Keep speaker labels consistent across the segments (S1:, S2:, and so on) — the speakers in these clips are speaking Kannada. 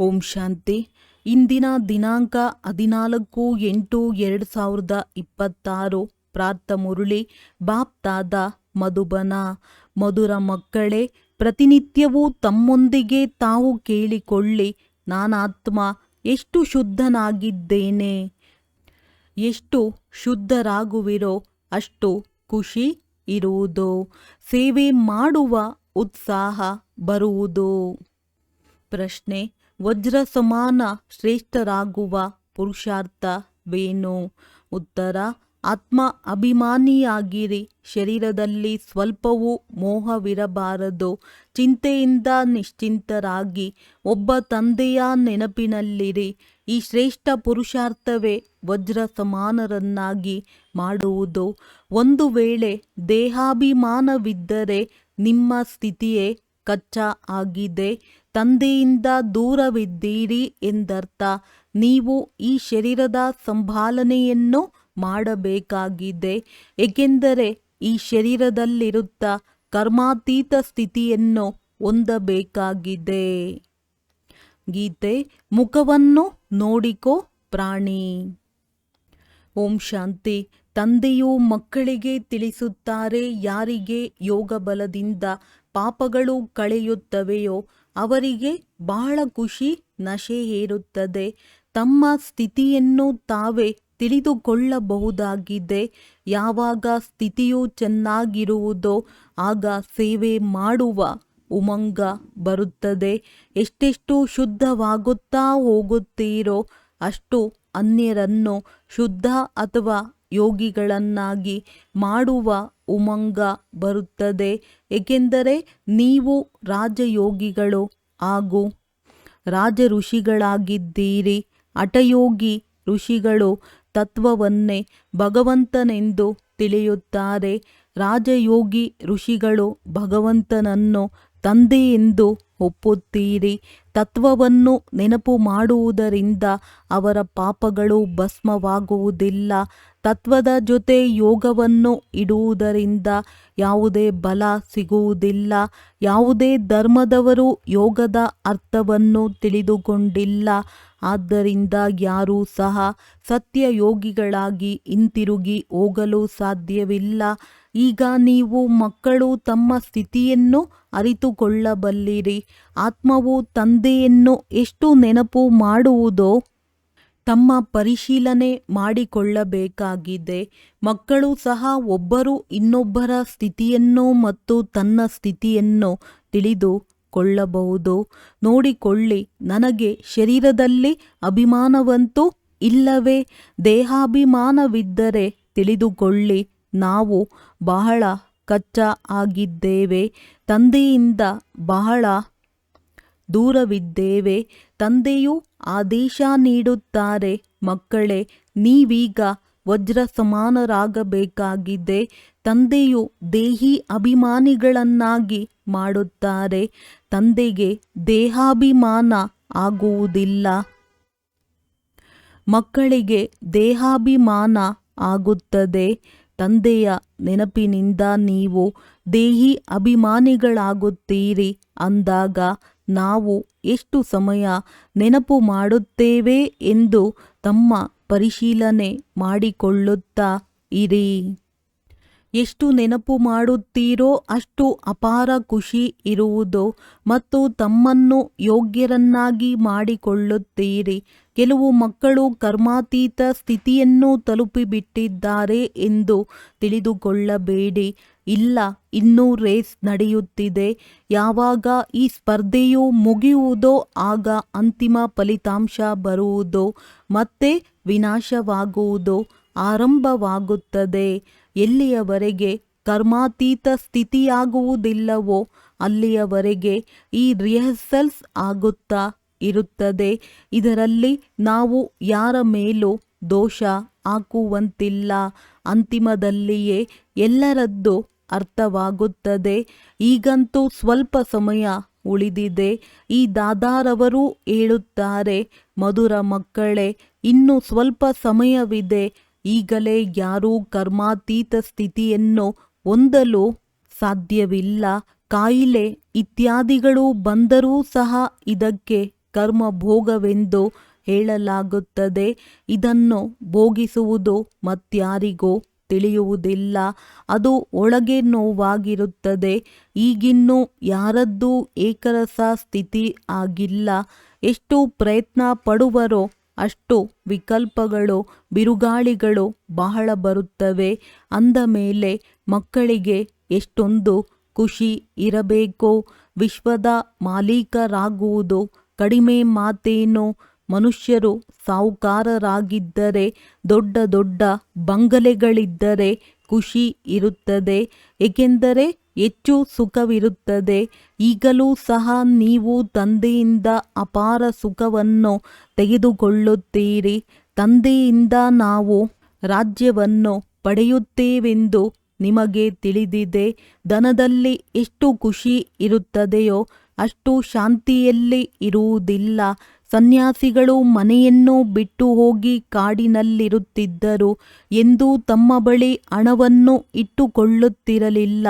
S1: ಓಂ ಶಾಂತಿ. ಇಂದಿನ ದಿನಾಂಕ 14/8/2026. ಪ್ರಾರ್ಥ ಮುರುಳಿ ಬಾಪ್ತಾದ ಮಧುಬನ. ಮಧುರ ಮಕ್ಕಳೇ, ಪ್ರತಿನಿತ್ಯವೂ ತಮ್ಮೊಂದಿಗೆ ತಾವು ಕೇಳಿಕೊಳ್ಳಿ, ನಾನಾತ್ಮ ಎಷ್ಟು ಶುದ್ಧನಾಗಿದ್ದೇನೆ. ಎಷ್ಟು ಶುದ್ಧರಾಗುವಿರೋ ಅಷ್ಟು ಖುಷಿ ಇರುವುದು, ಸೇವೆ ಮಾಡುವ ಉತ್ಸಾಹ ಬರುವುದು. ಪ್ರಶ್ನೆ: ವಜ್ರ ಸಮಾನ ಶ್ರೇಷ್ಠರಾಗುವ ಪುರುಷಾರ್ಥವೇನು? ಉತ್ತರ: ಆತ್ಮ ಅಭಿಮಾನಿಯಾಗಿರಿ. ಶರೀರದಲ್ಲಿ ಸ್ವಲ್ಪವೂ ಮೋಹವಿರಬಾರದು. ಚಿಂತೆಯಿಂದ ನಿಶ್ಚಿಂತರಾಗಿ ಒಬ್ಬ ತಂದೆಯ ನೆನಪಿನಲ್ಲಿರಿ. ಈ ಶ್ರೇಷ್ಠ ಪುರುಷಾರ್ಥವೇ ವಜ್ರ ಸಮಾನರನ್ನಾಗಿ ಮಾಡುವುದು. ಒಂದು ವೇಳೆ ದೇಹಾಭಿಮಾನವಿದ್ದರೆ ನಿಮ್ಮ ಸ್ಥಿತಿಯೇ ಕಚ್ಚಾ ಆಗಿದೆ. ತಂದೆಯಿಂದ ದೂರವಿದ್ದೀರಿ ಎಂದರ್ಥ. ನೀವು ಈ ಶರೀರದ ಸಂಭಾಲನೆಯನ್ನು ಮಾಡಬೇಕಾಗಿದೆ, ಏಕೆಂದರೆ ಈ ಶರೀರದಲ್ಲಿರುತ್ತಾ ಕರ್ಮಾತೀತ ಸ್ಥಿತಿಯನ್ನು ಹೊಂದಬೇಕಾಗಿದೆ. ಗೀತೆ. ಮುಖವನ್ನು ನೋಡಿಕೋ ಪ್ರಾಣಿ. ಓಂ ಶಾಂತಿ. ತಂದೆಯು ಮಕ್ಕಳಿಗೆ ತಿಳಿಸುತ್ತಾರೆ, ಯಾರಿಗೆ ಯೋಗ ಬಲದಿಂದ ಪಾಪಗಳು ಕಳೆಯುತ್ತವೆಯೋ ಅವರಿಗೆ ಬಹಳ ಖುಷಿ, ನಶೆ ಏರುತ್ತದೆ. ತಮ್ಮ ಸ್ಥಿತಿಯನ್ನು ತಾವೇ ತಿಳಿದುಕೊಳ್ಳಬಹುದಾಗಿದೆ. ಯಾವಾಗ ಸ್ಥಿತಿಯು ಚೆನ್ನಾಗಿರುವುದೋ ಆಗ ಸೇವೆ ಮಾಡುವ ಉಮಂಗ ಬರುತ್ತದೆ. ಎಷ್ಟೆಷ್ಟು ಶುದ್ಧವಾಗುತ್ತಾ ಹೋಗುತ್ತೀರೋ ಅಷ್ಟು ಅನ್ಯರನ್ನು ಶುದ್ಧ ಅಥವಾ ಯೋಗಿಗಳನ್ನಾಗಿ ಮಾಡುವ ಉಮಂಗ ಬರುತ್ತದೆ. ಏಕೆಂದರೆ ನೀವು ರಾಜಯೋಗಿಗಳು ಹಾಗೂ ರಾಜ ಋಷಿಗಳಾಗಿದ್ದೀರಿ. ಹಠಯೋಗಿ ಋಷಿಗಳು ತತ್ವವನ್ನೇ ಭಗವಂತನೆಂದು ತಿಳಿಯುತ್ತಾರೆ. ರಾಜಯೋಗಿ ಋಷಿಗಳು ಭಗವಂತನನ್ನು ತಂದೆ ಎಂದು ಒಪ್ಪುತ್ತೀರಿ. ತತ್ವವನ್ನು ನೆನಪು ಮಾಡುವುದರಿಂದ ಅವರ ಪಾಪಗಳು ಭಸ್ಮವಾಗುವುದಿಲ್ಲ. ತತ್ವದ ಜೊತೆ ಯೋಗವನ್ನು ಇಡುವುದರಿಂದ ಯಾವುದೇ ಬಲ ಸಿಗುವುದಿಲ್ಲ. ಯಾವುದೇ ಧರ್ಮದವರು ಯೋಗದ ಅರ್ಥವನ್ನು ತಿಳಿದುಕೊಂಡಿಲ್ಲ. ಆದ್ದರಿಂದ ಯಾರೂ ಸಹ ಸತ್ಯಯೋಗಿಗಳಾಗಿ ಹಿಂತಿರುಗಿ ಹೋಗಲು ಸಾಧ್ಯವಿಲ್ಲ. ಈಗ ನೀವು ಮಕ್ಕಳು ತಮ್ಮ ಸ್ಥಿತಿಯನ್ನು ಅರಿತುಕೊಳ್ಳಬಲ್ಲಿರಿ. ಆತ್ಮವು ತಂದೆಯನ್ನು ಎಷ್ಟು ನೆನಪು ಮಾಡುವುದೋ ತಮ್ಮ ಪರಿಶೀಲನೆ ಮಾಡಿಕೊಳ್ಳಬೇಕಾಗಿದೆ. ಮಕ್ಕಳು ಸಹ ಒಬ್ಬರು ಇನ್ನೊಬ್ಬರ ಸ್ಥಿತಿಯನ್ನು ಮತ್ತು ತನ್ನ ಸ್ಥಿತಿಯನ್ನು ತಿಳಿದುಕೊಳ್ಳಬಹುದು. ನೋಡಿಕೊಳ್ಳಿ, ನನಗೆ ಶರೀರದಲ್ಲಿ ಅಭಿಮಾನವಂತೂ ಇಲ್ಲವೇ? ದೇಹಾಭಿಮಾನವಿದ್ದರೆ ತಿಳಿದುಕೊಳ್ಳಿ, ನಾವು ಬಹಳ ಕಚ್ಚಾ ಆಗಿದ್ದೇವೆ. ತಂದೆಯಿಂದ ಬಹಳ ದೂರವಿದ್ದೇವೆ. ತಂದೆಯು ಆದೇಶ ನೀಡುತ್ತಾರೆ, ಮಕ್ಕಳೇ, ನೀವೀಗ ವಜ್ರ ಸಮಾನರಾಗಬೇಕಾಗಿದೆ. ತಂದೆಯು ದೇಹಿ ಅಭಿಮಾನಿಗಳನ್ನಾಗಿ ಮಾಡುತ್ತಾರೆ. ತಂದೆಗೆ ದೇಹಾಭಿಮಾನ ಆಗುವುದಿಲ್ಲ. ಮಕ್ಕಳಿಗೆ ದೇಹಾಭಿಮಾನ ಆಗುತ್ತದೆ. ತಂದೆಯ ನೆನಪಿನಿಂದ ನೀವು ದೇಹಿ ಅಭಿಮಾನಿಗಳಾಗುತ್ತೀರಿ ಅಂದಾಗ ನಾವು ಎಷ್ಟು ಸಮಯ ನೆನಪು ಮಾಡುತ್ತೇವೆ ಎಂದು ತಮ್ಮ ಪರಿಶೀಲನೆ ಮಾಡಿಕೊಳ್ಳುತ್ತಾ ಇರಿ. ಎಷ್ಟು ನೆನಪು ಮಾಡುತ್ತೀರೋ ಅಷ್ಟು ಅಪಾರ ಖುಷಿ ಇರುವುದು ಮತ್ತು ತಮ್ಮನ್ನು ಯೋಗ್ಯರನ್ನಾಗಿ ಮಾಡಿಕೊಳ್ಳುತ್ತೀರಿ. ಕೆಲವು ಮಕ್ಕಳು ಕರ್ಮಾತೀತ ಸ್ಥಿತಿಯನ್ನು ತಲುಪಿಬಿಟ್ಟಿದ್ದಾರೆ ಎಂದು ತಿಳಿದುಕೊಳ್ಳಬೇಡಿ. ಇಲ್ಲ, ಇನ್ನೂ ರೇಸ್ ನಡೆಯುತ್ತಿದೆ. ಯಾವಾಗ ಈ ಸ್ಪರ್ಧೆಯು ಮುಗಿಯುವುದೋ ಆಗ ಅಂತಿಮ ಫಲಿತಾಂಶ ಬರುವುದು. ಮತ್ತೆ ವಿನಾಶವಾಗುವುದು ಆರಂಭವಾಗುತ್ತದೆ. ಎಲ್ಲಿಯವರೆಗೆ ಕರ್ಮಾತೀತ ಸ್ಥಿತಿಯಾಗುವುದಿಲ್ಲವೋ ಅಲ್ಲಿಯವರೆಗೆ ಈ ರಿಹರ್ಸಲ್ಸ್ ಆಗುತ್ತಾ ಇರುತ್ತದೆ. ಇದರಲ್ಲಿ ನಾವು ಯಾರ ಮೇಲೂ ದೋಷ ಹಾಕುವಂತಿಲ್ಲ. ಅಂತಿಮದಲ್ಲಿಯೇ ಎಲ್ಲರದ್ದು ಅರ್ಥವಾಗುತ್ತದೆ. ಈಗಂತೂ ಸ್ವಲ್ಪ ಸಮಯ ಉಳಿದಿದೆ. ಈ ದಾದಾರವರು ಹೇಳುತ್ತಾರೆ, ಮಧುರ ಮಕ್ಕಳೇ, ಇನ್ನು ಸ್ವಲ್ಪ ಸಮಯವಿದೆ. ಈಗಲೇ ಯಾರೂ ಕರ್ಮಾತೀತ ಸ್ಥಿತಿಯನ್ನು ಹೊಂದಲು ಸಾಧ್ಯವಿಲ್ಲ. ಕಾಯಿಲೆ ಇತ್ಯಾದಿಗಳು ಬಂದರೂ ಸಹ ಇದಕ್ಕೆ ಕರ್ಮ ಭೋಗವೆಂದು ಹೇಳಲಾಗುತ್ತದೆ. ಇದನ್ನು ಭೋಗಿಸುವುದು ಮತ್ಯಾರಿಗೂ ತಿಳಿಯುವುದಿಲ್ಲ. ಅದು ಒಳಗೆ ನೋವಾಗಿರುತ್ತದೆ. ಈಗಿನ್ನೂ ಯಾರದ್ದೂ ಏಕರಸ ಸ್ಥಿತಿ ಆಗಿಲ್ಲ. ಎಷ್ಟು ಪ್ರಯತ್ನ ಪಡುವರೋ ಅಷ್ಟು ವಿಕಲ್ಪಗಳು ಬಿರುಗಾಳಿಗಳು ಬಹಳ ಬರುತ್ತವೆ. ಅಂದ ಮೇಲೆ ಮಕ್ಕಳಿಗೆ ಎಷ್ಟೊಂದು ಖುಷಿ ಇರಬೇಕು. ವಿಶ್ವದ ಮಾಲೀಕರಾಗುವುದು ಕಡಿಮೆ ಮಾತೇನು. ಮನುಷ್ಯರು ಸಾಹುಕಾರರಾಗಿದ್ದರೆ, ದೊಡ್ಡ ದೊಡ್ಡ ಬಂಗಲೆಗಳಿದ್ದರೆ ಖುಷಿ ಇರುತ್ತದೆ, ಏಕೆಂದರೆ ಹೆಚ್ಚು ಸುಖವಿರುತ್ತದೆ. ಈಗಲೂ ಸಹ ನೀವು ತಂದೆಯಿಂದ ಅಪಾರ ಸುಖವನ್ನು ತೆಗೆದುಕೊಳ್ಳುತ್ತೀರಿ. ತಂದೆಯಿಂದ ನಾವು ರಾಜ್ಯವನ್ನು ಪಡೆಯುತ್ತೇವೆಂದು ನಿಮಗೆ ತಿಳಿದಿದೆ. ಧನದಲ್ಲಿ ಎಷ್ಟು ಖುಷಿ ಇರುತ್ತದೆಯೋ ಅಷ್ಟು ಶಾಂತಿಯಲ್ಲಿ ಇರುವುದಿಲ್ಲ. ಸನ್ಯಾಸಿಗಳು ಮನೆಯನ್ನು ಬಿಟ್ಟು ಹೋಗಿ ಕಾಡಿನಲ್ಲಿರುತ್ತಿದ್ದರು. ಎಂದೂ ತಮ್ಮ ಬಳಿ ಹಣವನ್ನು ಇಟ್ಟುಕೊಳ್ಳುತ್ತಿರಲಿಲ್ಲ.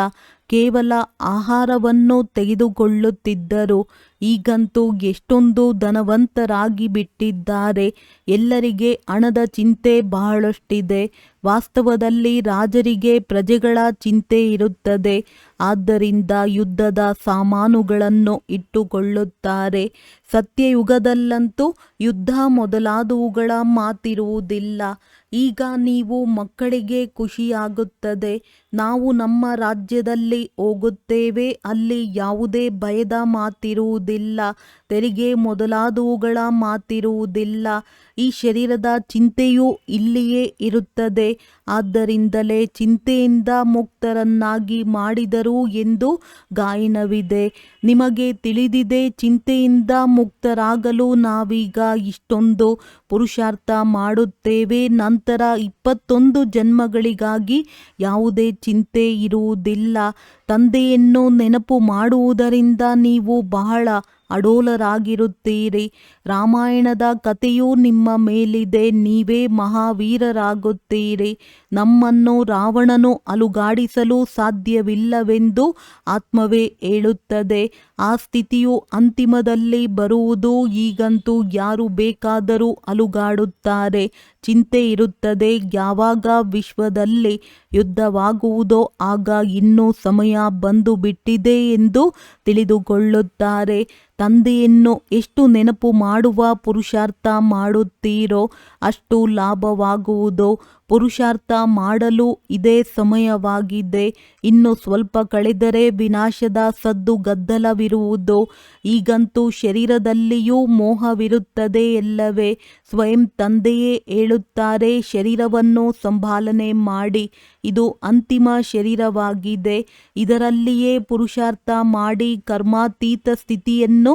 S1: ಕೇವಲ ಆಹಾರವನ್ನು ತೆಗೆದುಕೊಳ್ಳುತ್ತಿದ್ದರು. ಈಗಂತೂ ಎಷ್ಟೊಂದು ಧನವಂತರಾಗಿ ಬಿಟ್ಟಿದ್ದಾರೆ. ಎಲ್ಲರಿಗೆ ಹಣದ ಚಿಂತೆ ಬಹಳಷ್ಟಿದೆ. ವಾಸ್ತವದಲ್ಲಿ ರಾಜರಿಗೆ ಪ್ರಜೆಗಳ ಚಿಂತೆ ಇರುತ್ತದೆ. ಆದ್ದರಿಂದ ಯುದ್ಧದ ಸಾಮಾನುಗಳನ್ನು ಇಟ್ಟುಕೊಳ್ಳುತ್ತಾರೆ. ಸತ್ಯಯುಗದಲ್ಲಂತೂ ಯುದ್ಧ ಮೊದಲಾದವುಗಳ ಮಾತಿರುವುದಿಲ್ಲ. ಈಗ ನೀವು ಮಕ್ಕಳಿಗೆ ಖುಷಿಯಾಗುತ್ತದೆ. ನಾವು ನಮ್ಮ ರಾಜ್ಯದಲ್ಲಿ ಹೋಗುತ್ತೇವೆ, ಅಲ್ಲಿ ಯಾವುದೇ ಭಯದ ಮಾತಿರುವುದಿಲ್ಲ, ತೆರಿಗೆ ಮೊದಲಾದವುಗಳ ಮಾತಿರುವುದಿಲ್ಲ. ಈ ಶರೀರದ ಚಿಂತೆಯೂ ಇಲ್ಲಿಯೇ ಇರುತ್ತದೆ. ಆದ್ದರಿಂದಲೇ ಚಿಂತೆಯಿಂದ ಮುಕ್ತರನ್ನಾಗಿ ಮಾಡಿದರು ಎಂದು ಗಾಯನವಿದೆ. ನಿಮಗೆ ತಿಳಿದಿದೆ, ಚಿಂತೆಯಿಂದ ಮುಕ್ತರಾಗಲು ನಾವೀಗ ಇಷ್ಟೊಂದು ಪುರುಷಾರ್ಥ ಮಾಡುತ್ತೇವೆ. ನಂತರ 21 ಜನ್ಮಗಳಿಗಾಗಿ ಯಾವುದೇ ಚಿಂತೆ ಇರುವುದಿಲ್ಲ. ತಂದೆಯನ್ನು ನೆನಪು ಮಾಡುವುದರಿಂದ ನೀವು ಬಹಳ ಅಡೋಲರಾಗಿರುತ್ತೀರಿ. ರಾಮಾಯಣದ ಕಥೆಯೂ ನಿಮ್ಮ ಮೇಲಿದೆ. ನೀವೇ ಮಹಾವೀರರಾಗುತ್ತೀರಿ. ನಮ್ಮನ್ನು ರಾವಣನು ಅಲುಗಾಡಿಸಲು ಸಾಧ್ಯವಿಲ್ಲವೆಂದು ಆತ್ಮವೇ ಹೇಳುತ್ತದೆ. ಆ ಸ್ಥಿತಿಯು ಅಂತಿಮದಲ್ಲಿ ಬರುವುದು. ಈಗಂತೂ ಯಾರು ಬೇಕಾದರೂ ಅಲುಗಾಡುತ್ತಾರೆ. ಚಿಂತೆ ಇರುತ್ತದೆ. ಯಾವಾಗ ವಿಶ್ವದಲ್ಲಿ ಯುದ್ಧವಾಗುವುದೋ ಆಗ ಇನ್ನೂ ಸಮಯ ಬಂದು ಬಿಟ್ಟಿದೆ ಎಂದು ತಿಳಿದುಕೊಳ್ಳುತ್ತಾರೆ. ತಂದೆಯನ್ನು ಎಷ್ಟು ನೆನಪು ಮಾಡುವ ಪುರುಷಾರ್ಥ ಮಾಡುತ್ತೀರೋ ಅಷ್ಟು ಲಾಭವಾಗುವುದು. ಪುರುಷಾರ್ಥ ಮಾಡಲು ಇದೇ ಸಮಯವಾಗಿದೆ. ಇನ್ನು ಸ್ವಲ್ಪ ಕಳೆದರೆ ವಿನಾಶದ ಸದ್ದು ಗದ್ದಲವಿರುವುದು. ಈಗಂತೂ ಶರೀರದಲ್ಲಿಯೂ ಮೋಹವಿರುತ್ತದೆ ಎಲ್ಲವೇ. ಸ್ವಯಂ ತಂದೆಯೇ ಹೇಳುತ್ತಾರೆ, ಶರೀರವನ್ನು ಸಂಭಾಲನೆ ಮಾಡಿ. ಇದು ಅಂತಿಮ ಶರೀರವಾಗಿದೆ. ಇದರಲ್ಲಿಯೇ ಪುರುಷಾರ್ಥ ಮಾಡಿ ಕರ್ಮಾತೀತ ಸ್ಥಿತಿಯನ್ನು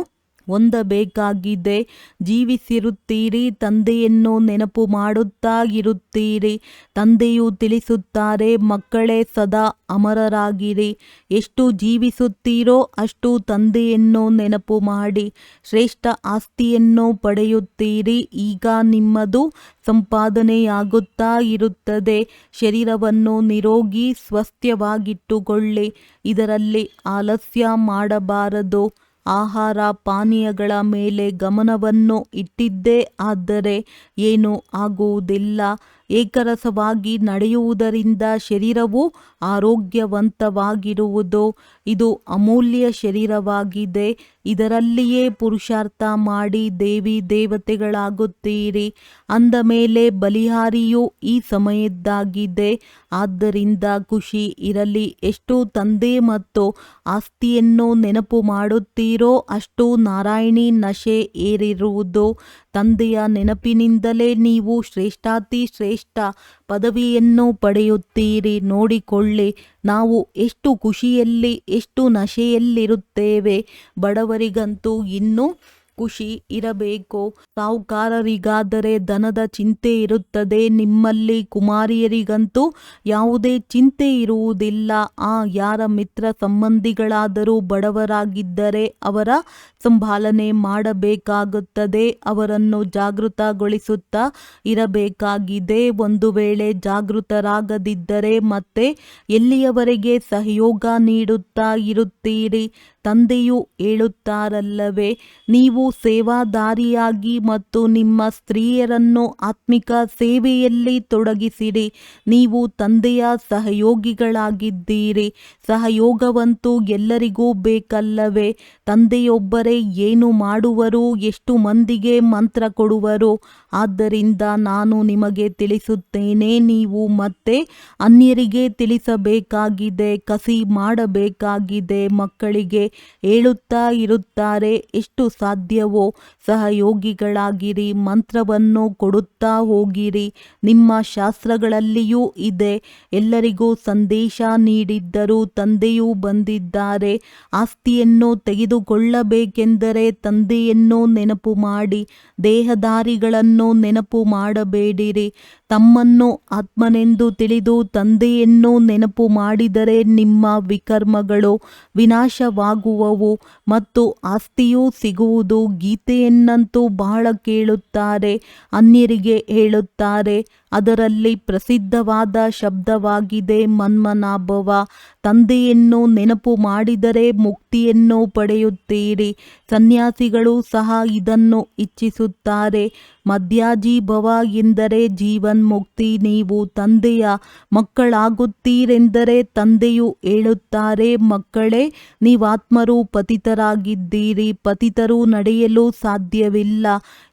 S1: ಹೊಂದಬೇಕಾಗಿದೆ. ಜೀವಿಸಿರುತ್ತೀರಿ, ತಂದೆಯನ್ನು ನೆನಪು ಮಾಡುತ್ತಾ ಇರುತ್ತೀರಿ. ತಂದೆಯು ತಿಳಿಸುತ್ತಾರೆ, ಮಕ್ಕಳೇ ಸದಾ ಅಮರರಾಗಿರಿ. ಎಷ್ಟು ಜೀವಿಸುತ್ತೀರೋ ಅಷ್ಟು ತಂದೆಯನ್ನು ನೆನಪು ಮಾಡಿ. ಶ್ರೇಷ್ಠ ಆಸ್ತಿಯನ್ನು ಪಡೆಯುತ್ತೀರಿ. ಈಗ ನಿಮ್ಮದು ಸಂಪಾದನೆಯಾಗುತ್ತಾ ಇರುತ್ತದೆ. ಶರೀರವನ್ನು ನಿರೋಗಿ ಸ್ವಸ್ಥವಾಗಿಟ್ಟುಕೊಳ್ಳಿ. ಇದರಲ್ಲಿ ಆಲಸ್ಯ ಮಾಡಬಾರದು. ಆಹಾರ ಪಾನೀಯಗಳ ಮೇಲೆ ಗಮನವನ್ನು ಇಟ್ಟಿದ್ದೇ ಆದರೆ ಏನೂ ಆಗುವುದಿಲ್ಲ. ಏಕರಸವಾಗಿ ನಡೆಯುವುದರಿಂದ ಶರೀರವು ಆರೋಗ್ಯವಂತವಾಗಿರುವುದು. ಇದು ಅಮೂಲ್ಯ ಶರೀರವಾಗಿದೆ. ಇದರಲ್ಲಿಯೇ ಪುರುಷಾರ್ಥ ಮಾಡಿ ದೇವಿ ದೇವತೆಗಳಾಗುತ್ತೀರಿ. ಅಂದ ಮೇಲೆ ಬಲಿಹಾರಿಯು ಈ ಸಮಯದ್ದಾಗಿದೆ. ಆದ್ದರಿಂದ ಖುಷಿ ಇರಲಿ. ಎಷ್ಟು ತಂದೆ ಮತ್ತು ಆಸ್ತಿಯನ್ನು ನೆನಪು ಮಾಡುತ್ತೀರೋ ಅಷ್ಟು ನಾರಾಯಣಿ ನಶೆ ಏರಿರುವುದು. ತಂದೆಯ ನೆನಪಿನಿಂದಲೇ ನೀವು ಶ್ರೇಷ್ಠಾತಿ ಶ್ರೇಷ್ಠ ಪದವಿಯನ್ನು ಪಡೆಯುತ್ತೀರಿ. ನೋಡಿಕೊಳ್ಳಿ, ನಾವು ಎಷ್ಟು ಖುಷಿಯಲ್ಲಿ ಎಷ್ಟು ನಶೆಯಲ್ಲಿರುತ್ತೇವೆ. ಬಡವರಿಗಂತೂ ಇನ್ನೂ ಖುಷಿ ಇರಬೇಕು. ಸಾಹುಕಾರರಿಗಾದರೆ ಧನದ ಚಿಂತೆ ಇರುತ್ತದೆ. ನಿಮ್ಮಲ್ಲಿ ಕುಮಾರಿಯರಿಗಂತೂ ಯಾವುದೇ ಚಿಂತೆ ಇರುವುದಿಲ್ಲ. ಯಾರ ಮಿತ್ರ ಸಂಬಂಧಿಗಳಾದರೂ ಬಡವರಾಗಿದ್ದರೆ ಅವರ ಸಂಭಾಲನೆ ಮಾಡಬೇಕಾಗುತ್ತದೆ. ಅವರನ್ನು ಜಾಗೃತಗೊಳಿಸುತ್ತಾ ಇರಬೇಕಾಗಿದೆ. ಒಂದು ವೇಳೆ ಜಾಗೃತರಾಗದಿದ್ದರೆ ಮತ್ತೆ ಎಲ್ಲಿಯವರೆಗೆ ಸಹಯೋಗ ನೀಡುತ್ತಾ ಇರುತ್ತೀರಿ? ತಂದೆಯು ಹೇಳುತ್ತಾರಲ್ಲವೇ, ನೀವು ಸೇವಾದಾರಿಯಾಗಿ ಮತ್ತು ನಿಮ್ಮ ಸ್ತ್ರೀಯರನ್ನು ಆತ್ಮಿಕ ಸೇವೆಯಲ್ಲಿ ತೊಡಗಿಸಿರಿ. ನೀವು ತಂದೆಯ ಸಹಯೋಗಿಗಳಾಗಿದ್ದೀರಿ. ಸಹಯೋಗವಂತೂ ಎಲ್ಲರಿಗೂ ಬೇಕಲ್ಲವೇ? ತಂದೆಯೊಬ್ಬರೇ ಏನು ಮಾಡುವರು, ಎಷ್ಟು ಮಂದಿಗೆ ಮಂತ್ರ ಕೊಡುವರು? ಆದ್ದರಿಂದ ನಾನು ನಿಮಗೆ ತಿಳಿಸುತ್ತೇನೆ, ನೀವು ಮತ್ತೆ ಅನ್ಯರಿಗೆ ತಿಳಿಸಬೇಕಾಗಿದೆ, ಕಸಿ ಮಾಡಬೇಕಾಗಿದೆ. ಮಕ್ಕಳಿಗೆ ಹೇಳುತ್ತಾ ಇರುತ್ತಾರೆ, ಎಷ್ಟು ಸಾಧ್ಯವೋ ಸಹಯೋಗಿಗಳಾಗಿರಿ, ಮಂತ್ರವನ್ನು ಕೊಡುತ್ತಾ ಹೋಗಿರಿ. ನಿಮ್ಮ ಶಾಸ್ತ್ರಗಳಲ್ಲಿಯೂ ಇದೆ. ಎಲ್ಲರಿಗೂ ಸಂದೇಶ ನೀಡಿದ್ದರೂ ತಂದೆಯೂ ಬಂದಿದ್ದಾರೆ. ಆಸ್ತಿಯನ್ನು ತೆಗೆದುಕೊಳ್ಳಬೇಕೆಂದರೆ ತಂದೆಯನ್ನು ನೆನಪು ಮಾಡಿ, ದೇಹಧಾರಿಗಳನ್ನು ನೆನಪು ಮಾಡಬೇಡಿರಿ. ತಮ್ಮನ್ನು ಆತ್ಮನೆಂದು ತಿಳಿದು ತಂದೆಯನ್ನು ನೆನಪು ಮಾಡಿದರೆ ನಿಮ್ಮ ವಿಕರ್ಮಗಳು ವಿನಾಶವಾಗುವವು ಮತ್ತು ಆಸ್ತಿಯೂ ಸಿಗುವುದು. ಗೀತೆಯನ್ನಂತೂ ಬಹಳ ಕೇಳುತ್ತಾರೆ, ಅನ್ಯರಿಗೆ ಹೇಳುತ್ತಾರೆ. ಅದರಲ್ಲಿ ಪ್ರಸಿದ್ಧವಾದ ಶಬ್ದವಾಗಿದೆ ಮನ್ಮನಾಭವ. ತಂದೆಯನ್ನು ನೆನಪು ಮಾಡಿದರೆ ಮುಕ್ತಿಯನ್ನು ಪಡೆಯುತ್ತೀರಿ. ಸನ್ಯಾಸಿಗಳು ಸಹ ಇದನ್ನು ಇಚ್ಛಿಸುತ್ತಾರೆ. ಮಧ್ಯಾಜೀಭವ ಎಂದರೆ ಜೀವನ್ಮುಕ್ತಿ. ನೀವು ತಂದೆಯ ಮಕ್ಕಳಾಗುತ್ತೀರೆಂದರೆ ತಂದೆಯು ಹೇಳುತ್ತಾರೆ, ಮಕ್ಕಳೇ, ನೀವಾತ್ಮರು ಪತಿತರಾಗಿದ್ದೀರಿ. ಪತಿತರು ನಡೆಯಲು ಸಾಧ್ಯವಿಲ್ಲ.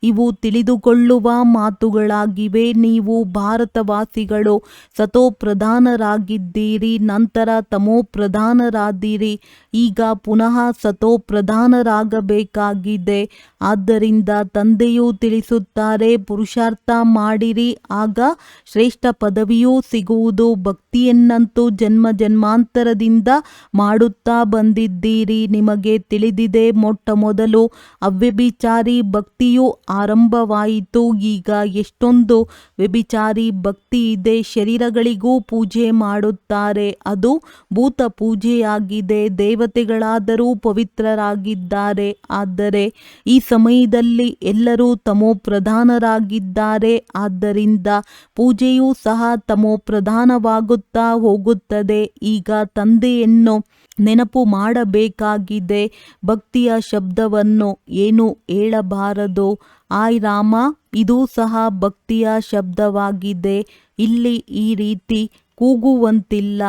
S1: ಇವು ತಿಳಿದುಕೊಳ್ಳುವ ಮಾತುಗಳಾಗಿವೆ. ನೀವು ಭಾರತವಾಸಿಗಳು ಸತೋಪ್ರಧಾನರಾಗಿದ್ದೀರಿ, ನಂತರ ತಮೋಪ್ರಧಾನರಾದಿರಿ. ಈಗ ಪುನಃ ಸತೋಪ್ರಧಾನರಾಗಬೇಕಾಗಿದೆ. ಆದ್ದರಿಂದ ತಂದೆಯು ತಿಳಿಸುತ್ತಾರೆ, ಪುರುಷಾರ್ಥ ಮಾಡಿರಿ, ಆಗ ಶ್ರೇಷ್ಠ ಪದವಿಯೂ ಸಿಗುವುದು. ಭಕ್ತಿಯನ್ನಂತೂ ಜನ್ಮ ಜನ್ಮಾಂತರದಿಂದ ಮಾಡುತ್ತಾ ಬಂದಿದ್ದೀರಿ. ನಿಮಗೆ ತಿಳಿದಿದೆ, ಮೊಟ್ಟ ಮೊದಲು ಅವ್ಯಭಿಚಾರಿ ಭಕ್ತಿಯು ಆರಂಭವಾಯಿತು. ಈಗ ಎಷ್ಟೊಂದು ವ್ಯಭಿಚಾರಿ ಭಕ್ತಿ ಇದೆ. ಶರೀರಗಳಿಗೂ ಪೂಜೆ ಮಾಡುತ್ತಾರೆ, ಅದು ಭೂತ ಪೂಜೆಯಾಗಿದೆ. ದೇವತೆಗಳಾದರೂ ಪವಿತ್ರರಾಗಿದ್ದಾರೆ. ಆದರೆ ಈ ಸಮಯದಲ್ಲಿ ಎಲ್ಲರೂ ತಮೋಪ್ರಧಾನರಾಗಿದ್ದಾರೆ. ಆದ್ದರಿಂದ ಪೂಜೆಯೂ ಸಹ ತಮೋಪ್ರಧಾನವಾಗುತ್ತಾ ಹೋಗುತ್ತದೆ. ಈಗ ತಂದೆಯನ್ನು ನೆನಪು ಮಾಡಬೇಕಾಗಿದೆ. ಭಕ್ತಿಯ ಶಬ್ದವನ್ನು ಏನು ಹೇಳಬಾರದು. ಆಯ್ ರಾಮ, ಇದೂ ಸಹ ಭಕ್ತಿಯ ಶಬ್ದವಾಗಿದೆ. ಇಲ್ಲಿ ಈ ರೀತಿ ಕೂಗುವಂತಿಲ್ಲ.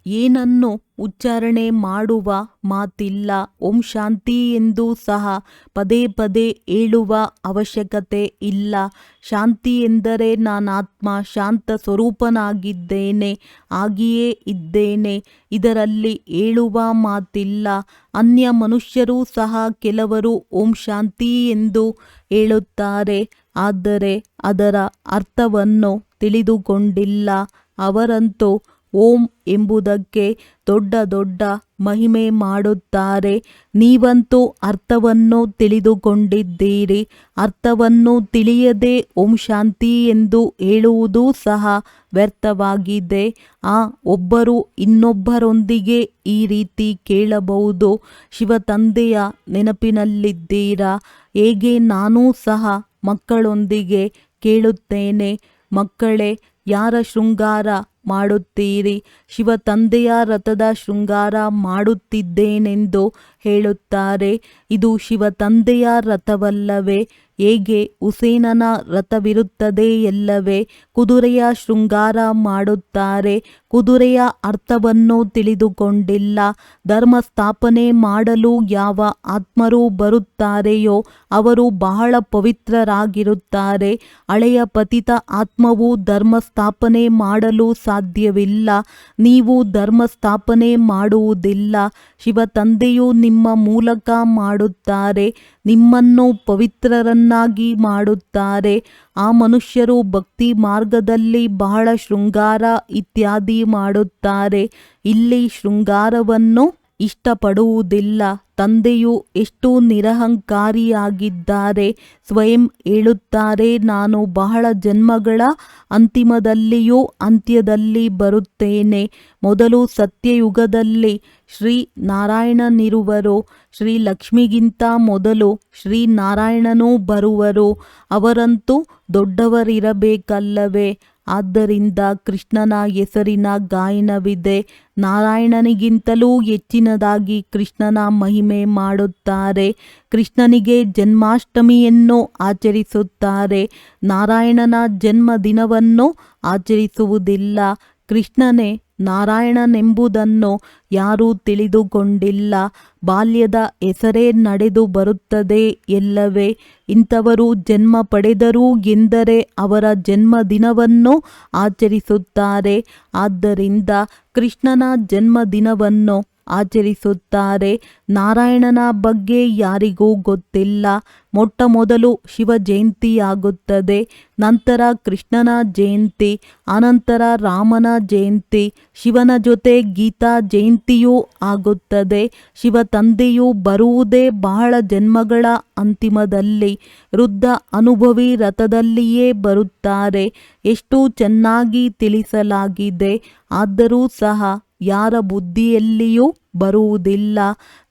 S1: ಏನನ್ನು ಉಚ್ಚಾರಣೆ ಮಾಡುವ ಮಾತಿಲ್ಲ. ಓಂ ಶಾಂತಿ ಎಂದು ಸಹ ಪದೇ ಪದೇ ಹೇಳುವ ಅವಶ್ಯಕತೆ ಇಲ್ಲ. ಶಾಂತಿ ಎಂದರೆ ನಾನಾತ್ಮ ಶಾಂತ ಸ್ವರೂಪನಾಗಿದ್ದೇನೆ, ಹಾಗೆಯೇ ಇದ್ದೇನೆ. ಇದರಲ್ಲಿ ಹೇಳುವ ಮಾತಿಲ್ಲ. ಅನ್ಯ ಮನುಷ್ಯರೂ ಸಹ ಕೆಲವರು ಓಂ ಶಾಂತಿ ಎಂದು ಹೇಳುತ್ತಾರೆ, ಆದರೆ ಅದರ ಅರ್ಥವನ್ನು ತಿಳಿದುಕೊಂಡಿಲ್ಲ. ಅವರಂತೂ ಓಂ ಎಂಬುದಕ್ಕೆ ದೊಡ್ಡ ದೊಡ್ಡ ಮಹಿಮೆ ಮಾಡುತ್ತಾರೆ. ನೀವಂತೂ ಅರ್ಥವನ್ನು ತಿಳಿದುಕೊಂಡಿದ್ದೀರಿ. ಅರ್ಥವನ್ನು ತಿಳಿಯದೆ ಓಂ ಶಾಂತಿ ಎಂದು ಹೇಳುವುದೂ ಸಹ ವ್ಯರ್ಥವಾಗಿದೆ. ಒಬ್ಬರು ಇನ್ನೊಬ್ಬರೊಂದಿಗೆ ಈ ರೀತಿ ಕೇಳಬಹುದು, ಶಿವತಂದೆಯ ನೆನಪಿನಲ್ಲಿದ್ದೀರಾ? ಹೇಗೆ ನಾನೂ ಸಹ ಮಕ್ಕಳೊಂದಿಗೆ ಕೇಳುತ್ತೇನೆ, ಮಕ್ಕಳೇ, ಯಾರ ಶೃಂಗಾರ ಮಾಡುತ್ತೀರಿ? ಶಿವತಂದೆಯ ರಥದ ಶೃಂಗಾರ ಮಾಡುತ್ತಿದ್ದೇನೆಂದು ಹೇಳುತ್ತಾರೆ. ಇದು ಶಿವತಂದೆಯ ರಥವಲ್ಲವೇ? ಹೇಗೆ ಹುಸೇನನ ರಥವಿರುತ್ತದೆ ಎಲ್ಲವೇ? ಕುದುರೆಯ ಶೃಂಗಾರ ಮಾಡುತ್ತಾರೆ. ಕುದುರೆಯ ಅರ್ಥವನ್ನು ತಿಳಿದುಕೊಂಡಿಲ್ಲ. ಧರ್ಮ ಸ್ಥಾಪನೆ ಮಾಡಲು ಯಾವ ಆತ್ಮರು ಬರುತ್ತಾರೆಯೋ ಅವರು ಬಹಳ ಪವಿತ್ರರಾಗಿರುತ್ತಾರೆ. ಹಳೆಯ ಪತಿತ ಆತ್ಮವು ಧರ್ಮ ಸ್ಥಾಪನೆ ಮಾಡಲು ಸಾಧ್ಯವಿಲ್ಲ. ನೀವು ಧರ್ಮ ಸ್ಥಾಪನೆ ಮಾಡುವುದಿಲ್ಲ. ಶಿವತಂದೆಯು ನಿಮ್ಮ ಮೂಲಕ ಮಾಡುತ್ತಾರೆ. ನಿಮ್ಮನ್ನು ಪವಿತ್ರರನ್ನಾಗಿ ಮಾಡುತ್ತಾರೆ. ಆ ಮನುಷ್ಯರು ಭಕ್ತಿ ಮಾರ್ಗದಲ್ಲಿ ಬಹಳ ಶೃಂಗಾರ ಇತ್ಯಾದಿ ಮಾಡುತ್ತಾರೆ. ಇಲ್ಲಿ ಶೃಂಗಾರವನ್ನು ಇಷ್ಟಪಡುವುದಿಲ್ಲ. ತಂದೆಯು ಎಷ್ಟು ನಿರಹಂಕಾರಿಯಾಗಿದ್ದಾರೆ. ಸ್ವಯಂ ಹೇಳುತ್ತಾರೆ, ನಾನು ಬಹಳ ಜನ್ಮಗಳ ಅಂತಿಮದಲ್ಲಿಯೂ ಅಂತ್ಯದಲ್ಲಿ ಬರುತ್ತೇನೆ. ಮೊದಲು ಸತ್ಯಯುಗದಲ್ಲಿ ಶ್ರೀ ನಾರಾಯಣನಿರುವರು. ಶ್ರೀ ಲಕ್ಷ್ಮಿಗಿಂತ ಮೊದಲು ಶ್ರೀ ನಾರಾಯಣನೂ ಬರುವರು. ಅವರಂತೂ ದೊಡ್ಡವರಿರಬೇಕಲ್ಲವೇ? ಆದ್ದರಿಂದ ಕೃಷ್ಣನ ಹೆಸರಿನ ಗಾಯನವಿದೆ. ನಾರಾಯಣನಿಗಿಂತಲೂ ಹೆಚ್ಚಿನದಾಗಿ ಕೃಷ್ಣನ ಮಹಿಮೆ ಮಾಡುತ್ತಾರೆ. ಕೃಷ್ಣನಿಗೆ ಜನ್ಮಾಷ್ಟಮಿಯನ್ನು ಆಚರಿಸುತ್ತಾರೆ. ನಾರಾಯಣನ ಜನ್ಮದಿನವನ್ನು ಆಚರಿಸುವುದಿಲ್ಲ. ಕೃಷ್ಣನೇ ನಾರಾಯಣನೆಂಬುದನ್ನು ಯಾರೂ ತಿಳಿದುಕೊಂಡಿಲ್ಲ. ಬಾಲ್ಯದ ಹೆಸರೇ ನಡೆದು ಬರುತ್ತದೆ ಎಲ್ಲವೇ. ಇಂಥವರು ಜನ್ಮ ಪಡೆದರು ಎಂದರೆ ಅವರ ಜನ್ಮದಿನವನ್ನು ಆಚರಿಸುತ್ತಾರೆ. ಆದ್ದರಿಂದ ಕೃಷ್ಣನ ಜನ್ಮದಿನವನ್ನು ಆಚರಿಸುತ್ತಾರೆ. ನಾರಾಯಣನ ಬಗ್ಗೆ ಯಾರಿಗೂ ಗೊತ್ತಿಲ್ಲ. ಮೊಟ್ಟ ಮೊದಲು ಶಿವ ಜಯಂತಿಯಾಗುತ್ತದೆ, ನಂತರ ಕೃಷ್ಣನ ಜಯಂತಿ, ಅನಂತರ ರಾಮನ ಜಯಂತಿ, ಶಿವನ ಜೊತೆ ಗೀತಾ ಜಯಂತಿಯೂ ಆಗುತ್ತದೆ. ಶಿವ ತಂದೆಯು ಬರುವುದೇ ಬಹಳ ಜನ್ಮಗಳ ಅಂತಿಮದಲ್ಲಿ. ವೃದ್ಧ ಅನುಭವಿ ರಥದಲ್ಲಿಯೇ ಬರುತ್ತಾರೆ. ಎಷ್ಟು ಚೆನ್ನಾಗಿ ತಿಳಿಸಲಾಗಿದೆ. ಆದರೂ ಸಹ ಯಾರ ಬುದ್ಧಿಯಲ್ಲಿಯೂ ಬರುವುದಿಲ್ಲ.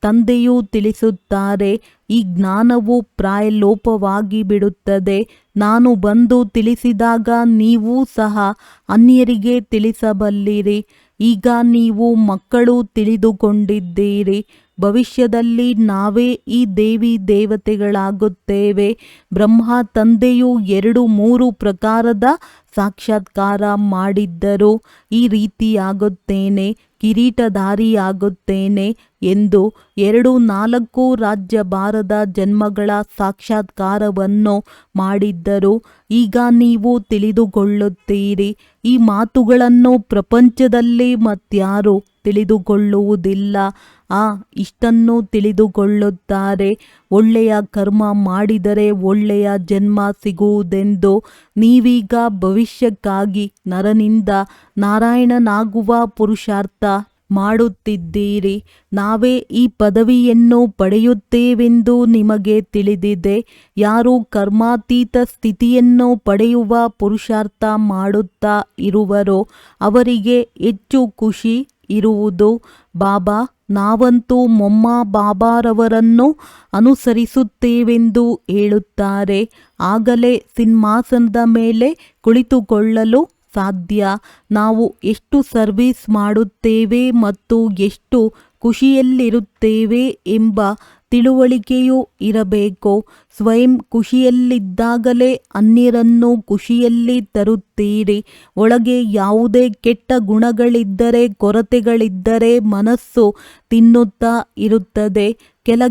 S1: ತಂದೆಯು ತಿಳಿಸುತ್ತಾರೆ, ಈ ಜ್ಞಾನವು ಪ್ರಾಯಲೋಪವಾಗಿ ಬಿಡುತ್ತದೆ. ನಾನು ಬಂದು ತಿಳಿಸಿದಾಗ ನೀವೂ ಸಹ ಅನ್ಯರಿಗೆ ತಿಳಿಸಬಲ್ಲಿರಿ. ಈಗ ನೀವು ಮಕ್ಕಳು ತಿಳಿದುಕೊಂಡಿದ್ದೀರಿ. ಭವಿಷ್ಯದಲ್ಲಿ ನಾವೇ ಈ ದೇವಿ ದೇವತೆಗಳಾಗುತ್ತೇವೆ. ಬ್ರಹ್ಮ ತಂದೆಯು 2-3 ಪ್ರಕಾರದ ಸಾಕ್ಷಾತ್ಕಾರ ಮಾಡಿದ್ದರು. ಈ ರೀತಿಯಾಗುತ್ತೇನೆ, ಕಿರೀಟಧಾರಿಯಾಗುತ್ತೇನೆ ಎಂದು 2-4 ರಾಜ್ಯಭಾರದ ಜನ್ಮಗಳ ಸಾಕ್ಷಾತ್ಕಾರವನ್ನು ಮಾಡಿದ್ದರು. ಈಗ ನೀವು ತಿಳಿದುಕೊಳ್ಳುತ್ತೀರಿ. ಈ ಮಾತುಗಳನ್ನು ಪ್ರಪಂಚದಲ್ಲಿ ಮತ್ಯಾರೂ ತಿಳಿದುಕೊಳ್ಳುವುದಿಲ್ಲ. ಇಷ್ಟನ್ನು ತಿಳಿದುಕೊಳ್ಳುತ್ತಾರೆ. ಒಳ್ಳೆಯ ಕರ್ಮ ಮಾಡಿದರೆ ಒಳ್ಳೆಯ ಜನ್ಮ ಸಿಗುವುದೆಂದು. ನೀವೀಗ ಭವಿಷ್ಯಕ್ಕಾಗಿ ನರನಿಂದ ನಾರಾಯಣನಾಗುವ ಪುರುಷಾರ್ಥ ಮಾಡುತ್ತಿದ್ದೀರಿ. ನಾವೇ ಈ ಪದವಿಯನ್ನು ಪಡೆಯುತ್ತೇವೆಂದು ನಿಮಗೆ ತಿಳಿದಿದೆ. ಯಾರು ಕರ್ಮಾತೀತ ಸ್ಥಿತಿಯನ್ನು ಪಡೆಯುವ ಪುರುಷಾರ್ಥ ಮಾಡುತ್ತಾ ಇರುವರೋ ಅವರಿಗೆ ಹೆಚ್ಚು ಖುಷಿ ಇರುವುದು. ಬಾಬಾ, ನಾವಂತೂ ಮೊಮ್ಮ ಬಾಬಾರವರನ್ನು ಅನುಸರಿಸುತ್ತೇವೆಂದು ಹೇಳುತ್ತಾರೆ. ಆಗಲೇ ಸಿಂಹಾಸನದ ಮೇಲೆ ಕುಳಿತುಕೊಳ್ಳಲು ಸಾಧ್ಯ. ನಾವು ಎಷ್ಟು ಸರ್ವಿಸ್ ಮಾಡುತ್ತೇವೆ ಮತ್ತು ಎಷ್ಟು ಖುಷಿಯಲ್ಲಿರುತ್ತೇವೆ ಎಂಬ ತಿಳುವಳಿಕೆಯೂ ಇರಬೇಕು. ಸ್ವಯಂ ಖುಷಿಯಲ್ಲಿದ್ದಾಗಲೇ ಅನ್ಯರನ್ನು ಖುಷಿಯಲ್ಲಿ ತರುತ್ತೀರಿ. ಒಳಗೆ ಯಾವುದೇ ಕೆಟ್ಟ ಗುಣಗಳಿದ್ದರೆ, ಕೊರತೆಗಳಿದ್ದರೆ ಮನಸ್ಸು ತಿನ್ನುತ್ತಾ ಇರುತ್ತದೆ.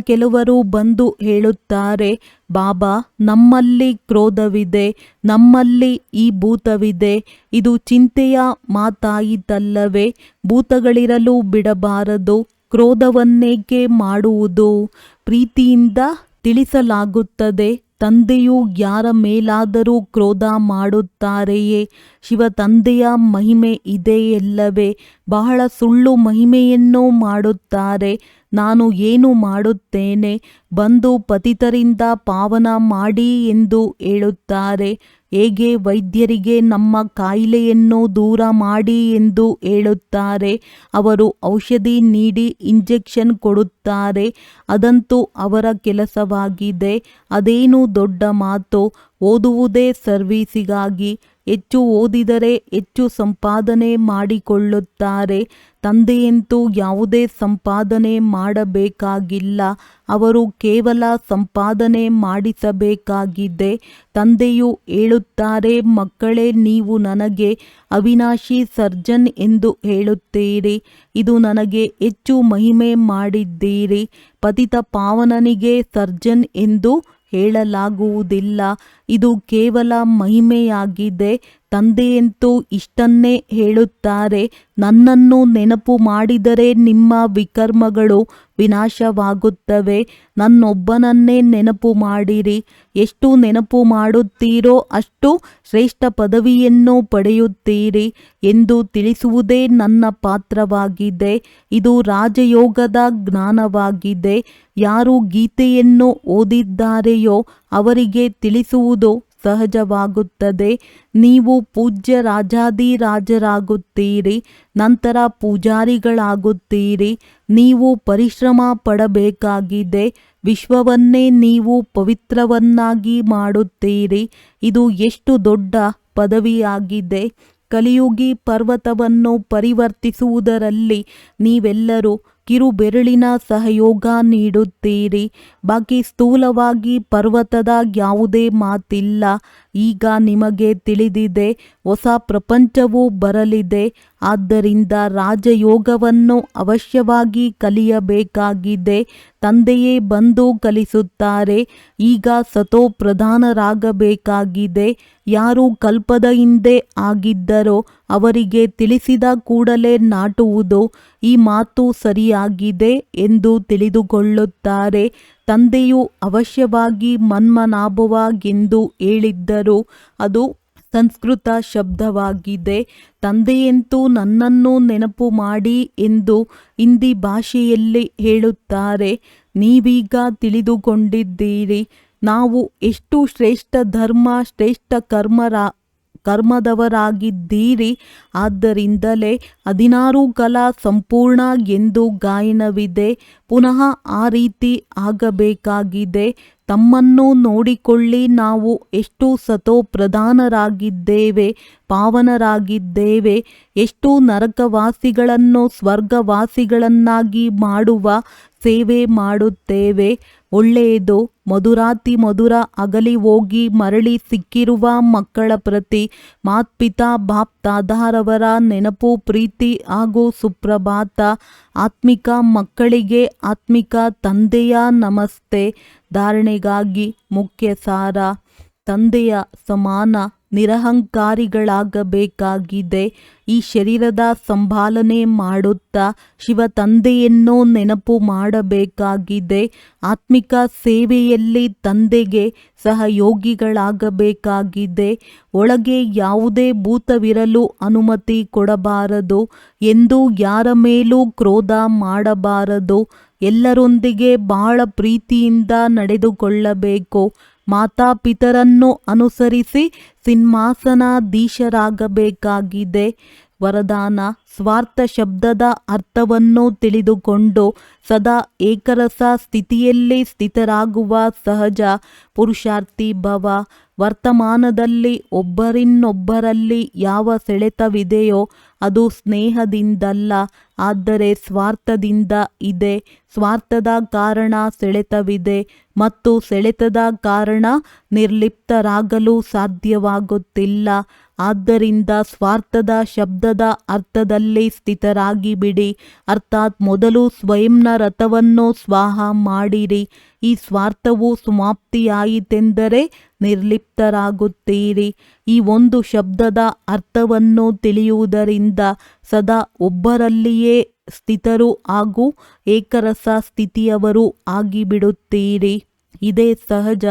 S1: ಕೆಲವರು ಬಂದು ಹೇಳುತ್ತಾರೆ, ಬಾಬಾ, ನಮ್ಮಲ್ಲಿ ಕ್ರೋಧವಿದೆ, ನಮ್ಮಲ್ಲಿ ಈ ಭೂತವಿದೆ. ಇದು ಚಿಂತೆಯ ಮಾತಾಯಿತಲ್ಲವೇ? ಭೂತಗಳಿರಲು ಬಿಡಬಾರದು. ಕ್ರೋಧವನ್ನೇಕೆ ಮಾಡುವುದು? ಪ್ರೀತಿಯಿಂದ ತಿಳಿಸಲಾಗುತ್ತದೆ. ತಂದೆಯು ಯಾರ ಮೇಲಾದರೂ ಕ್ರೋಧ ಮಾಡುತ್ತಾರೆಯೇ? ಶಿವ ತಂದೆಯ ಮಹಿಮೆ ಇದೆಯಲ್ಲವೇ? ಬಹಳ ಸುಳ್ಳು ಮಹಿಮೆಯನ್ನು ಮಾಡುತ್ತಾರೆ. ನಾನು ಏನು ಮಾಡುತ್ತೇನೆ? ಬಂದು ಪತಿತರಿಂದ ಪಾವನ ಮಾಡಿ ಎಂದು ಹೇಳುತ್ತಾರೆ. ಹೇಗೆ ವೈದ್ಯರಿಗೆ ನಮ್ಮ ಕಾಯಿಲೆಯನ್ನು ದೂರ ಮಾಡಿ ಎಂದು ಹೇಳುತ್ತಾರೆ. ಅವರು ಔಷಧಿ ನೀಡಿ ಇಂಜೆಕ್ಷನ್ ಕೊಡುತ್ತಾರೆ. ಅದಂತೂ ಅವರ ಕೆಲಸವಾಗಿದೆ. ಅದೇನು ದೊಡ್ಡ ಮಾತು? ಓದುವುದೇ ಸರ್ವೀಸಿಗಾಗಿ. ಹೆಚ್ಚು ಓದಿದರೆ ಹೆಚ್ಚು ಸಂಪಾದನೆ ಮಾಡಿಕೊಳ್ಳುತ್ತಾರೆ. ತಂದೆಯಂತೂ ಯಾವುದೇ ಸಂಪಾದನೆ ಮಾಡಬೇಕಾಗಿಲ್ಲ. ಅವರು ಕೇವಲ ಸಂಪಾದನೆ ಮಾಡಿಸಬೇಕಾಗಿದೆ. ತಂದೆಯು ಹೇಳುತ್ತಾರೆ, ಮಕ್ಕಳೇ, ನೀವು ನನಗೆ ಅವಿನಾಶಿ ಸರ್ಜನ್ ಎಂದು ಹೇಳುತ್ತೀರಿ. ಇದು ನನಗೆ ಹೆಚ್ಚು ಮಹಿಮೆ ಮಾಡಿದ್ದೀರಿ. ಪತಿತ ಪಾವನನಿಗೆ ಸರ್ಜನ್ ಎಂದು ಹೇಳಲಾಗುವುದಿಲ್ಲ. ಇದು ಕೇವಲ ಮಹಿಮೆಯಾಗಿದೆ. ತಂದೆಯಂತೂ ಇಷ್ಟನ್ನೇ ಹೇಳುತ್ತಾರೆ, ನನ್ನನ್ನು ನೆನಪು ಮಾಡಿದರೆ ನಿಮ್ಮ ವಿಕರ್ಮಗಳು ವಿನಾಶವಾಗುತ್ತವೆ. ನನ್ನೊಬ್ಬನನ್ನೇ ನೆನಪು ಮಾಡಿರಿ. ಎಷ್ಟು ನೆನಪು ಮಾಡುತ್ತೀರೋ ಅಷ್ಟು ಶ್ರೇಷ್ಠ ಪದವಿಯನ್ನು ಪಡೆಯುತ್ತೀರಿ ಎಂದು ತಿಳಿಸುವುದೇ ನನ್ನ ಪಾತ್ರವಾಗಿದೆ. ಇದು ರಾಜಯೋಗದ ಜ್ಞಾನವಾಗಿದೆ. ಯಾರು ಗೀತೆಯನ್ನು ಓದಿದ್ದಾರೆಯೋ ಅವರಿಗೆ ತಿಳಿಸುವುದು ಸಹಜವಾಗುತ್ತದೆ. ನೀವು ಪೂಜ್ಯ ರಾಜಾದಿರಾಜರಾಗುತ್ತೀರಿ, ನಂತರ ಪೂಜಾರಿಗಳಾಗುತ್ತೀರಿ. ನೀವು ಪರಿಶ್ರಮ ಪಡಬೇಕಾಗಿದೆ. ವಿಶ್ವವನ್ನೇ ನೀವು ಪವಿತ್ರವನ್ನಾಗಿ ಮಾಡುತ್ತೀರಿ. ಇದು ಎಷ್ಟು ದೊಡ್ಡ ಪದವಿಯಾಗಿದೆ. ಕಲಿಯುಗಿ ಪರ್ವತವನ್ನು ಪರಿವರ್ತಿಸುವುದರಲ್ಲಿ ನೀವೆಲ್ಲರೂ ಕಿರುಬೆರಳಿನ ಸಹಯೋಗ ನೀಡುತ್ತೀರಿ. ಬಾಕಿ ಸ್ಥೂಲವಾಗಿ ಪರ್ವತದ ಯಾವುದೇ ಮಾತಿಲ್ಲ. ಈಗ ನಿಮಗೆ ತಿಳಿದಿದೆ, ಹೊಸ ಪ್ರಪಂಚವು ಬರಲಿದೆ. ಆದ್ದರಿಂದ ರಾಜಯೋಗವನ್ನು ಅವಶ್ಯವಾಗಿ ಕಲಿಯಬೇಕಾಗಿದೆ. ತಂದೆಯೇ ಬಂದು ಕಲಿಸುತ್ತಾರೆ. ಈಗ ಸತೋ ಪ್ರಧಾನರಾಗಬೇಕಾಗಿದೆ. ಯಾರು ಕಲ್ಪದ ಹಿಂದೆ ಆಗಿದ್ದರೋ ಅವರಿಗೆ ತಿಳಿಸಿದ ಕೂಡಲೇ ನಾಟುವುದು ಈ ಮಾತು ಸರಿಯಾಗಿದೆ ಎಂದು ತಿಳಿದುಕೊಳ್ಳುತ್ತಾರೆ. ತಂದೆಯು ಅವಶ್ಯವಾಗಿ ಮನ್ಮನಾಭವ ಎಂದು ಹೇಳಿದ್ದರು. ಅದು ಸಂಸ್ಕೃತ ಶಬ್ದವಾಗಿದೆ. ತಂದೆಯಂತೂ ನನ್ನನ್ನು ನೆನಪು ಮಾಡಿ ಎಂದು ಹಿಂದಿ ಭಾಷೆಯಲ್ಲಿ ಹೇಳುತ್ತಾರೆ. ನೀವೀಗ ತಿಳಿದುಕೊಂಡಿದ್ದೀರಿ. ನಾವು ಎಷ್ಟು ಶ್ರೇಷ್ಠ ಧರ್ಮ, ಶ್ರೇಷ್ಠ ಕರ್ಮದವರಾಗಿದ್ದೀರಿ. ಆದ್ದರಿಂದಲೇ 16 ಕಲಾ ಸಂಪೂರ್ಣ ಎಂದು ಗಾಯನವಿದೆ. ಪುನಃ ಆ ರೀತಿ ಆಗಬೇಕಾಗಿದೆ. ತಮ್ಮನ್ನು ನೋಡಿಕೊಳ್ಳಿ. ನಾವು ಎಷ್ಟು ಸತೋ ಪ್ರಧಾನರಾಗಿದ್ದೇವೆ, ಪಾವನರಾಗಿದ್ದೇವೆ. ಎಷ್ಟು ನರಕವಾಸಿಗಳನ್ನು ಸ್ವರ್ಗವಾಸಿಗಳನ್ನಾಗಿ ಮಾಡುವ ಸೇವೆ ಮಾಡುತ್ತೇವೆ. ಒಳ್ಳೆಯದು. ಮಧುರಾತಿ ಮಧುರ ಅಗಲಿ ಹೋಗಿ ಮರಳಿ ಸಿಕ್ಕಿರುವ ಮಕ್ಕಳ ಪ್ರತಿ ಮಾತ್ಪಿತಾ ಬಾಪ್ ತಾದಾರವರ ನೆನಪು, ಪ್ರೀತಿ ಹಾಗೂ ಸುಪ್ರಭಾತ. ಆತ್ಮಿಕ ಮಕ್ಕಳಿಗೆ ಆತ್ಮಿಕ ತಂದೆಯ ನಮಸ್ತೆ. ಧಾರಣೆಗಾಗಿ ಮುಖ್ಯ ಸಾರ. ತಂದೆಯ ಸಮಾನ ನಿರಹಂಕಾರಿಗಳಾಗಬೇಕಾಗಿದೆ. ಈ ಶರೀರದ ಸಂಭಾಲನೆ ಮಾಡುತ್ತಾ ಶಿವ ತಂದೆಯನ್ನು ನೆನಪು ಮಾಡಬೇಕಾಗಿದೆ. ಆತ್ಮಿಕ ಸೇವೆಯಲ್ಲಿ ತಂದೆಗೆ ಸಹಯೋಗಿಗಳಾಗಬೇಕಾಗಿದೆ. ಒಳಗೆ ಯಾವುದೇ ಭೂತವಿರಲು ಅನುಮತಿ ಕೊಡಬಾರದು ಎಂದು ಯಾರ ಮೇಲೂ ಕ್ರೋಧ ಮಾಡಬಾರದು. ಎಲ್ಲರೊಂದಿಗೆ ಬಹಳ ಪ್ರೀತಿಯಿಂದ ನಡೆದುಕೊಳ್ಳಬೇಕು. ಮಾತಾಪಿತರನ್ನು ಅನುಸರಿಸಿ ಸಿಂಹಾಸನಾಧೀಶರಾಗಬೇಕಾಗಿದೆ. ವರದಾನ: ಸ್ವಾರ್ಥ ಶಬ್ದದ ಅರ್ಥವನ್ನು ತಿಳಿದುಕೊಂಡು ಸದಾ ಏಕರಸ ಸ್ಥಿತಿಯಲ್ಲಿ ಸ್ಥಿತರಾಗುವ ಸಹಜ ಪುರುಷಾರ್ಥಿ ಭವ. ವರ್ತಮಾನದಲ್ಲಿ ಒಬ್ಬರಿನ್ನೊಬ್ಬರಲ್ಲಿ ಯಾವ ಸೆಳೆತವಿದೆಯೋ ಅದು ಸ್ನೇಹದಿಂದಲ್ಲ, ಆದರೆ ಸ್ವಾರ್ಥದಿಂದ ಇದೆ. ಸ್ವಾರ್ಥದ ಕಾರಣ ಸೆಳೆತವಿದೆ ಮತ್ತು ಸೆಳೆತದ ಕಾರಣ ನಿರ್ಲಿಪ್ತರಾಗಲು ಸಾಧ್ಯವಾಗುತ್ತಿಲ್ಲ. ಆದ್ದರಿಂದ ಸ್ವಾರ್ಥದ ಶಬ್ದದ ಅರ್ಥದಲ್ಲಿ ಸ್ಥಿತರಾಗಿ ಬಿಡಿ. ಅರ್ಥಾತ್ ಮೊದಲು ಸ್ವಯಂನ ರಥವನ್ನು ಸ್ವಾಹ ಮಾಡಿರಿ. ಈ ಸ್ವಾರ್ಥವು ಸಮಾಪ್ತಿಯಾಯಿತೆಂದರೆ ನಿರ್ಲಿಪ್ತರಾಗುತ್ತೀರಿ. ಈ ಒಂದು ಶಬ್ದದ ಅರ್ಥವನ್ನು ತಿಳಿಯುವುದರಿಂದ ಸದಾ ಒಬ್ಬರಲ್ಲಿಯೇ ಸ್ಥಿತರು ಹಾಗೂ ಏಕರಸ ಸ್ಥಿತಿಯವರು ಆಗಿಬಿಡುತ್ತೀರಿ. ಇದೇ ಸಹಜ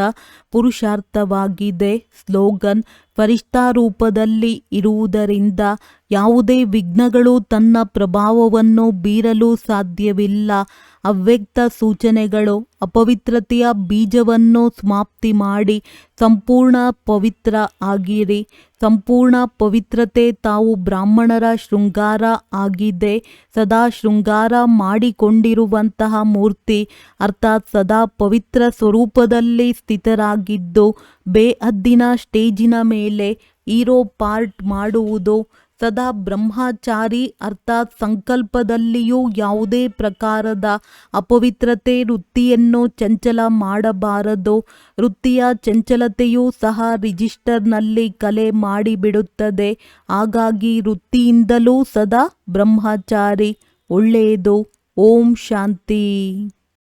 S1: ಪುರುಷಾರ್ಥವಾಗಿದೆ. ಸ್ಲೋಗನ್: ಫರಿಷ್ಠಾ ರೂಪದಲ್ಲಿ ಇರುವುದರಿಂದ ಯಾವುದೇ ವಿಘ್ನಗಳು ತನ್ನ ಪ್ರಭಾವವನ್ನು ಬೀರಲು ಸಾಧ್ಯವಿಲ್ಲ. ಅವ್ಯಕ್ತ ಸೂಚನೆಗಳು: ಅಪವಿತ್ರತೆಯ ಬೀಜವನ್ನು ಸಮಾಪ್ತಿ ಮಾಡಿ ಸಂಪೂರ್ಣ ಪವಿತ್ರ ಆಗಿರಿ. ಸಂಪೂರ್ಣ ಪವಿತ್ರತೆ ತಾವು ಬ್ರಾಹ್ಮಣರ ಶೃಂಗಾರ ಆಗಿದೆ. ಸದಾ ಶೃಂಗಾರ ಮಾಡಿಕೊಂಡಿರುವಂತಹ ಮೂರ್ತಿ ಅರ್ಥಾತ್ ಸದಾ ಪವಿತ್ರ ಸ್ವರೂಪದಲ್ಲಿ ಸ್ಥಿತರಾಗಿದ್ದು ಬೇಹದ್ದಿನ ಸ್ಟೇಜಿನ ಮೇಲೆ ಹೀರೋ ಪಾರ್ಟ್ ಮಾಡುವುದು. ಸದಾ ಬ್ರಹ್ಮಚಾರಿ ಅರ್ಥಾತ್ ಸಂಕಲ್ಪದಲ್ಲಿಯೂ ಯಾವುದೇ ಪ್ರಕಾರದ ಅಪವಿತ್ರತೆ ವೃತ್ತಿಯನ್ನು ಚಂಚಲ ಮಾಡಬಾರದು. ವೃತ್ತಿಯ ಚಂಚಲತೆಯೂ ಸಹ ರಿಜಿಸ್ಟರ್ನಲ್ಲಿ ಕಲೆ ಮಾಡಿಬಿಡುತ್ತದೆ. ಹಾಗಾಗಿ ವೃತ್ತಿಯಿಂದಲೂ ಸದಾ ಬ್ರಹ್ಮಚಾರಿ. ಒಳ್ಳೆಯದು. ಓಂ ಶಾಂತಿ.